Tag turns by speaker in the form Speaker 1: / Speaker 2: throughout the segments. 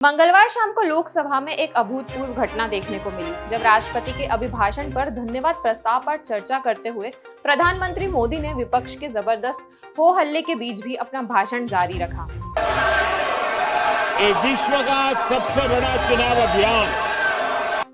Speaker 1: मंगलवार शाम को लोकसभा में एक अभूतपूर्व घटना देखने को मिली, जब राष्ट्रपति के अभिभाषण पर धन्यवाद प्रस्ताव पर चर्चा करते हुए प्रधानमंत्री मोदी ने विपक्ष के जबरदस्त हो हल्ले के बीच भी अपना भाषण जारी रखा।
Speaker 2: ये विश्व का सबसे बड़ा चुनाव अभियान।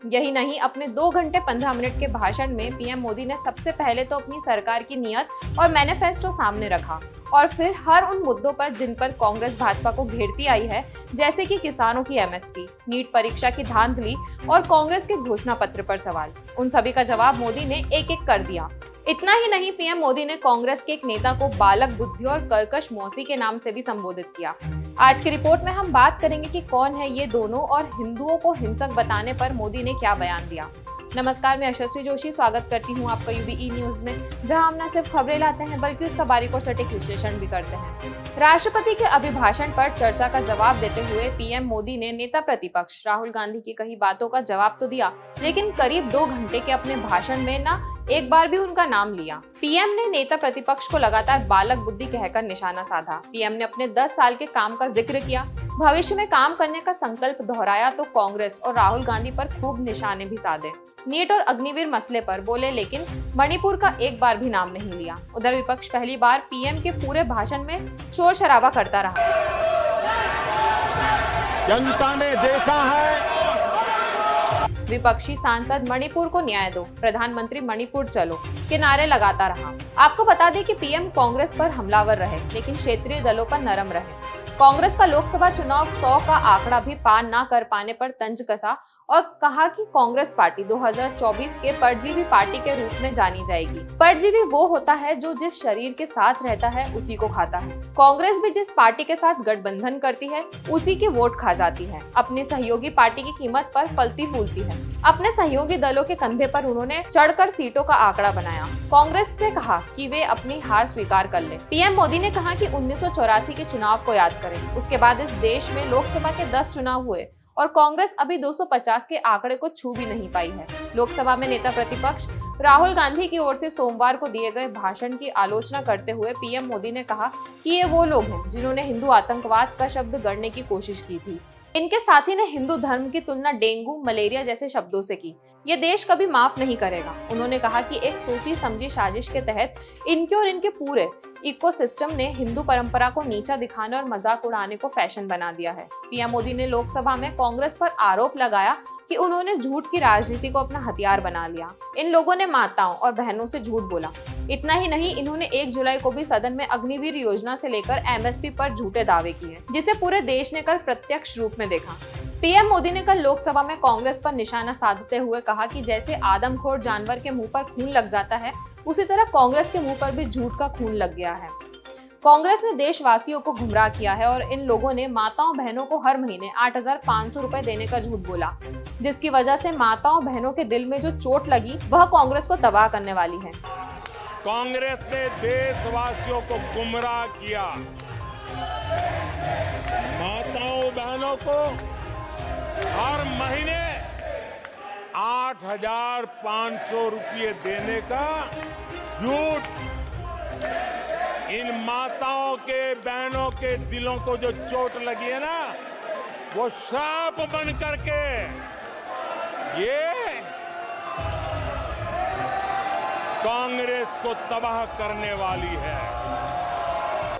Speaker 1: यही नहीं, अपने 2 घंटे 15 मिनट के भाषण में पीएम मोदी ने सबसे पहले तो अपनी सरकार की नीयत और मैनिफेस्टो सामने रखा और फिर हर उन मुद्दों पर जिन पर कांग्रेस भाजपा को घेरती आई है, जैसे कि किसानों की एमएसपी, नीट परीक्षा की धांधली और कांग्रेस के घोषणा पत्र पर सवाल, उन सभी का जवाब मोदी ने एक एक कर दिया। इतना ही नहीं, पीएम मोदी ने कांग्रेस के एक नेता को बालक बुद्धि और कर्कश मौसी के नाम से भी संबोधित किया। आज की रिपोर्ट में हम बात करेंगे कि कौन है ये दोनों और हिंदुओं को हिंसक बताने पर मोदी ने क्या बयान दिया। नमस्कार, मैं यशस्वी जोशी स्वागत करती हूँ आपका यूबीई न्यूज में, जहां हम न सिर्फ खबरें लाते हैं बल्कि उसका बारीक और सटीक विश्लेषण भी करते हैं। राष्ट्रपति के अभिभाषण पर चर्चा का जवाब देते हुए पीएम मोदी ने नेता प्रतिपक्ष राहुल गांधी की कही बातों का जवाब तो दिया, लेकिन करीब 2 घंटे के अपने भाषण में न एक बार भी उनका नाम लिया। पीएम ने नेता प्रतिपक्ष को लगातार बालक बुद्धि कहकर निशाना साधा। पीएम ने अपने 10 साल के काम का जिक्र किया, भविष्य में काम करने का संकल्प दोहराया तो कांग्रेस और राहुल गांधी पर खूब निशाने भी साधे। नीट और अग्निवीर मसले पर बोले, लेकिन मणिपुर का एक बार भी नाम नहीं लिया। उधर विपक्ष पहली बार पीएम के पूरे भाषण में शोर शराबा करता रहा।
Speaker 2: जनता ने देखा है।
Speaker 1: विपक्षी सांसद मणिपुर को न्याय दो, प्रधानमंत्री मणिपुर चलो के नारे लगाता रहा। आपको बता दें कि पीएम कांग्रेस पर हमलावर रहे, लेकिन क्षेत्रीय दलों पर नरम रहे। कांग्रेस का लोकसभा चुनाव 100 का आंकड़ा भी पार न कर पाने पर तंज कसा और कहा कि कांग्रेस पार्टी 2024 के परजीवी पार्टी के रूप में जानी जाएगी। परजीवी वो होता है जो जिस शरीर के साथ रहता है उसी को खाता है। कांग्रेस भी जिस पार्टी के साथ गठबंधन करती है उसी के वोट खा जाती है। अपनी सहयोगी पार्टी की कीमत पर फलती फूलती है। अपने सहयोगी दलों के कंधे पर उन्होंने चढ़कर सीटों का आंकड़ा बनाया। कांग्रेस से कहा कि वे अपनी हार स्वीकार कर ले। पीएम मोदी ने कहा कि 1984 के चुनाव को याद करें। उसके बाद इस देश में लोकसभा के 10 चुनाव हुए और कांग्रेस अभी 250 के आंकड़े को छू भी नहीं पाई है। लोकसभा में नेता प्रतिपक्ष राहुल गांधी की ओर से सोमवार को दिए गए भाषण की आलोचना करते हुए पीएम मोदी ने कहा कि ये वो लोग हैं जिन्होंने हिंदू आतंकवाद का शब्द गढ़ने की कोशिश की थी। इनके साथी ने हिंदू धर्म की तुलना डेंगू, मलेरिया जैसे शब्दों से की। ये देश कभी माफ नहीं करेगा। उन्होंने कहा कि एक सोची समझी साजिश के तहत इनके और इनके पूरे इकोसिस्टम ने हिंदू परंपरा को नीचा दिखाने और मजाक उड़ाने को फैशन बना दिया है। पीएम मोदी ने लोकसभा में कांग्रेस पर आरोप लगाया कि उन्होंने झूठ की राजनीति को अपना हथियार बना लिया। इन लोगों ने माताओं और बहनों से झूठ बोला। इतना ही नहीं, इन्होंने 1 जुलाई को भी सदन में अग्निवीर योजना से लेकर एमएसपी पर झूठे दावे किए, जिसे पूरे देश ने कल प्रत्यक्ष रूप में देखा। पीएम मोदी ने कल लोकसभा में कांग्रेस पर निशाना साधते हुए कहा कि जैसे आदमखोर जानवर के मुंह पर खून लग जाता है, उसी तरह कांग्रेस के मुंह पर भी झूठ का खून लग गया है। कांग्रेस ने देशवासियों को गुमराह किया है और इन लोगों ने माताओं बहनों को हर महीने 8,500 रुपए देने का झूठ बोला, जिसकी वजह से माताओं बहनों के दिल में जो चोट लगी वह कांग्रेस को तबाह करने वाली है।
Speaker 2: कांग्रेस ने देशवासियों को गुमराह किया। माताओं बहनों को हर महीने 8,500 रुपये देने का झूठ। इन माताओं के बहनों के दिलों को जो चोट लगी है ना, वो श्राप बन करके ये कांग्रेस को तबाह करने वाली है।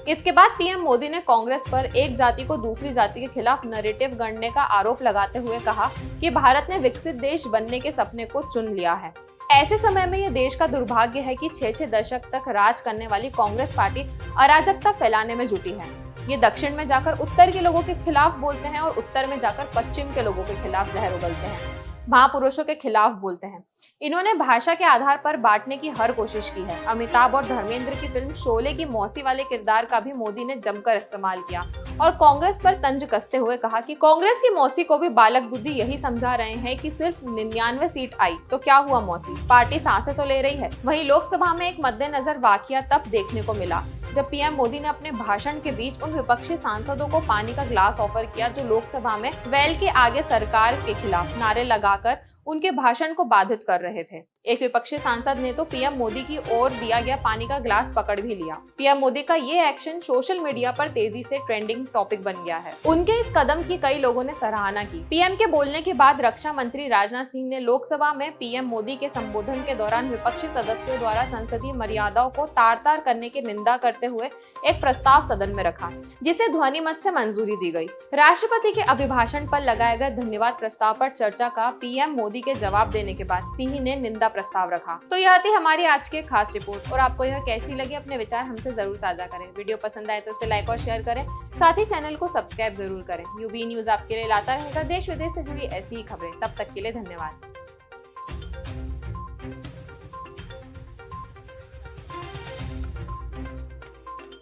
Speaker 1: इसके बाद पीएम मोदी ने कांग्रेस पर एक जाति को दूसरी जाति के खिलाफ नैरेटिव गढ़ने का आरोप लगाते हुए कहा कि भारत ने विकसित देश बनने के सपने को चुन लिया है। ऐसे समय में यह देश का दुर्भाग्य है कि 6 दशक तक राज करने वाली कांग्रेस पार्टी अराजकता फैलाने में जुटी है। ये दक्षिण में जाकर उत्तर के लोगों के खिलाफ बोलते हैं और उत्तर में जाकर पश्चिम के लोगों के खिलाफ जहर उगलते हैं, महापुरुषों के खिलाफ बोलते हैं। इन्होंने भाषा के आधार पर बांटने की हर कोशिश की है। अमिताभ और धर्मेंद्र की फिल्म शोले की मौसी वाले किरदार का भी मोदी ने जमकर इस्तेमाल किया और कांग्रेस पर तंज कसते हुए कहा कि कांग्रेस की मौसी को भी बालक बुद्धि यही समझा रहे हैं कि सिर्फ 99 सीट आई तो क्या हुआ मौसी, पार्टी सांसें तो ले रही है। वहीं लोकसभा में एक मद्देनजर वाकया तब देखने को मिला जब पीएम मोदी ने अपने भाषण के बीच उन विपक्षी सांसदों को पानी का ग्लास ऑफर किया जो लोकसभा में वेल के आगे सरकार के खिलाफ नारे लगाकर उनके भाषण को बाधित कर रहे थे। एक विपक्षी सांसद ने तो पीएम मोदी की ओर दिया गया पानी का ग्लास पकड़ भी लिया। पीएम मोदी का ये एक्शन सोशल मीडिया पर तेजी से ट्रेंडिंग टॉपिक बन गया है। उनके इस कदम की कई लोगों ने सराहना की। पीएम के बोलने के बाद रक्षा मंत्री राजनाथ सिंह ने लोकसभा में पीएम मोदी के संबोधन के दौरान विपक्षी सदस्यों द्वारा संसदीय मर्यादाओं को तार-तार करने की निंदा करते हुए एक प्रस्ताव सदन में रखा, जिसे ध्वनिमत से मंजूरी दी गई। राष्ट्रपति के अभिभाषण पर लगाए गए धन्यवाद प्रस्ताव पर चर्चा का पीएम मोदी के जवाब देने के बाद सिंह ने निंदा प्रस्ताव रखा। तो यह थी हमारी आज की खास रिपोर्ट और आपको यह कैसी लगी, अपने विचार हमसे जरूर साझा करें। वीडियो पसंद आए तो इसे लाइक और शेयर करें, साथ ही चैनल को सब्सक्राइब जरूर करें। यूबी न्यूज आपके लिए लाता रहेगा देश विदेश से जुड़ी ऐसी ही खबरें। तब तक के लिए धन्यवाद।